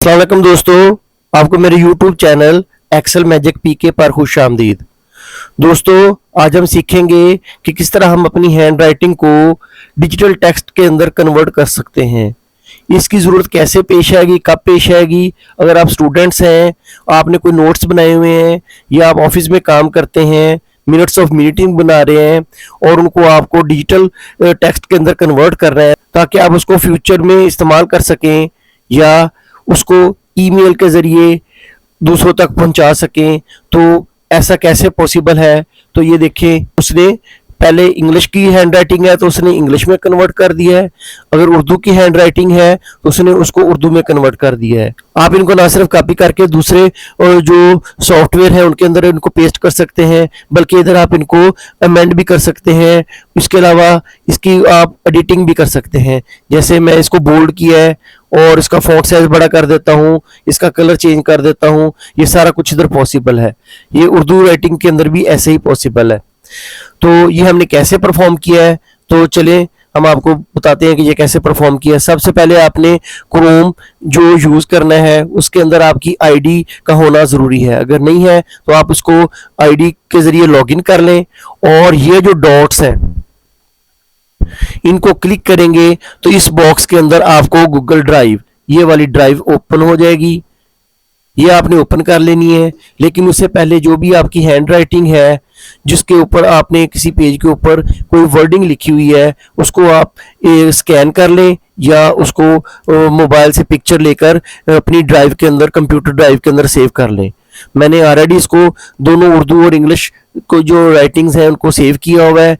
अस्सलाम वालेकुम दोस्तों, आपको मेरे YouTube चैनल एक्सेल मैजिक पीके पर खुश आमदीद। दोस्तों, आज हम सीखेंगे कि किस तरह हम अपनी हैंड राइटिंग को डिजिटल टेक्स्ट के अंदर कन्वर्ट कर सकते हैं। इसकी ज़रूरत कैसे पेश आएगी, कब पेश आएगी? अगर आप स्टूडेंट्स हैं, आपने कोई नोट्स बनाए हुए हैं या आप ऑफिस में काम करते हैं, मिनट्स ऑफ मीटिंग बना रहे हैं और उनको आपको डिजिटल टेक्स्ट के अंदर कन्वर्ट करना है ताकि आप उसको फ्यूचर में इस्तेमाल कर सकें या उसको ईमेल के ज़रिए दूसरों तक पहुंचा सकें। तो ऐसा कैसे पॉसिबल है? तो ये देखें, उसने पहले इंग्लिश की हैंड राइटिंग है तो उसने इंग्लिश में कन्वर्ट कर दिया है। अगर उर्दू की हैंड राइटिंग है तो उसने उसको उर्दू में कन्वर्ट कर दिया है। आप इनको ना सिर्फ कॉपी करके दूसरे जो सॉफ्टवेयर है उनके अंदर इनको पेस्ट कर सकते हैं, बल्कि इधर आप इनको अमेंड भी कर सकते हैं। इसके अलावा इसकी आप एडिटिंग भी कर सकते हैं। जैसे मैं इसको बोल्ड किया है और इसका फॉन्ट साइज बड़ा कर देता हूँ, इसका कलर चेंज कर देता हूँ। ये सारा कुछ इधर पॉसिबल है। ये उर्दू राइटिंग के अंदर भी ऐसे ही पॉसिबल है। तो ये हमने कैसे परफॉर्म किया है, तो चले हम आपको बताते हैं कि ये कैसे परफॉर्म किया है। सबसे पहले आपने क्रोम जो यूज़ करना है उसके अंदर आपकी आईडी का होना ज़रूरी है। अगर नहीं है तो आप उसको आईडी के ज़रिए लॉगिन कर लें और ये जो डॉट्स हैं इनको क्लिक करेंगे तो इस बॉक्स के अंदर आपको गूगल ड्राइव, ये वाली ड्राइव ओपन हो जाएगी। ये आपने ओपन कर लेनी है, लेकिन उससे पहले जो भी आपकी हैंड राइटिंग है जिसके ऊपर आपने किसी पेज के ऊपर कोई वर्डिंग लिखी हुई है उसको आप स्कैन कर लें या उसको मोबाइल से पिक्चर लेकर अपनी ड्राइव के अंदर, कंप्यूटर ड्राइव के अंदर सेव कर लें। मैंने ऑलरेडी इसको दोनों उर्दू और इंग्लिश को जो राइटिंग्स हैं उनको सेव किया हुआ है।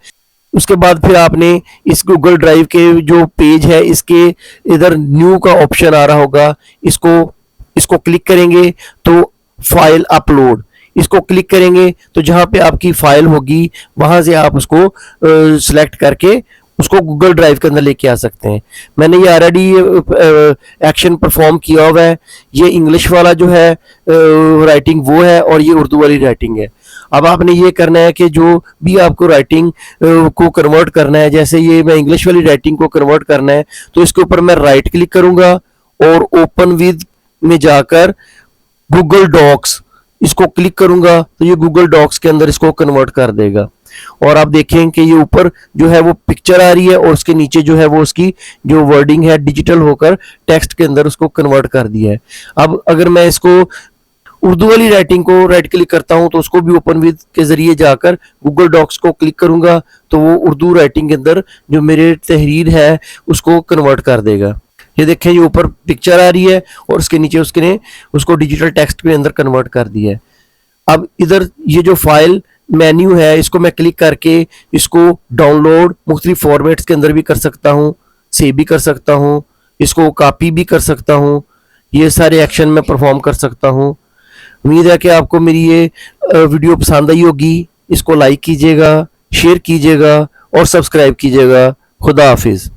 उसके बाद फिर आपने इस गूगल ड्राइव के जो पेज है इसके इधर न्यू का ऑप्शन आ रहा होगा, इसको क्लिक करेंगे तो फाइल अपलोड, इसको क्लिक करेंगे तो जहां पे आपकी फाइल होगी वहां से आप उसको सिलेक्ट करके उसको गूगल ड्राइव के अंदर लेके आ सकते हैं। मैंने ये ऑलरेडी एक्शन परफॉर्म किया हुआ है। ये इंग्लिश वाला जो है राइटिंग वो है और ये उर्दू वाली राइटिंग है। अब आपने ये करना है कि जो भी आपको राइटिंग को कन्वर्ट करना है, जैसे ये मैं इंग्लिश वाली राइटिंग को कन्वर्ट करना है तो इसके ऊपर मैं राइट क्लिक करूंगा और ओपन विद में जाकर गूगल डॉक्स इसको क्लिक करूंगा तो ये गूगल डॉक्स के अंदर इसको कन्वर्ट कर देगा। और आप देखें कि ये ऊपर जो है वो पिक्चर आ रही है और उसके नीचे जो है वो उसकी जो वर्डिंग है डिजिटल होकर टेक्स्ट के अंदर उसको कन्वर्ट कर दिया है। अब अगर मैं इसको उर्दू वाली राइटिंग को राइट क्लिक करता हूं तो उसको भी ओपन विद के जरिए जाकर गूगल डॉक्स को क्लिक करूंगा तो वो उर्दू राइटिंग के अंदर जो मेरे तहरीर है उसको कन्वर्ट कर देगा। ये देखें, ये ऊपर पिक्चर आ रही है और उसके नीचे उसने उसको डिजिटल टेक्स्ट के अंदर कन्वर्ट कर दिया है। अब इधर ये जो फाइल मेन्यू है इसको मैं क्लिक करके इसको डाउनलोड मुख्तलिफ फॉर्मेट्स के अंदर भी कर सकता हूँ, सेव भी कर सकता हूँ, इसको कॉपी भी कर सकता हूँ। ये सारे एक्शन मैं परफॉर्म कर सकता हूँ। उम्मीद है कि आपको मेरी ये वीडियो पसंद आई होगी। इसको लाइक कीजिएगा, शेयर कीजिएगा और सब्सक्राइब कीजिएगा। खुदा हाफिज़।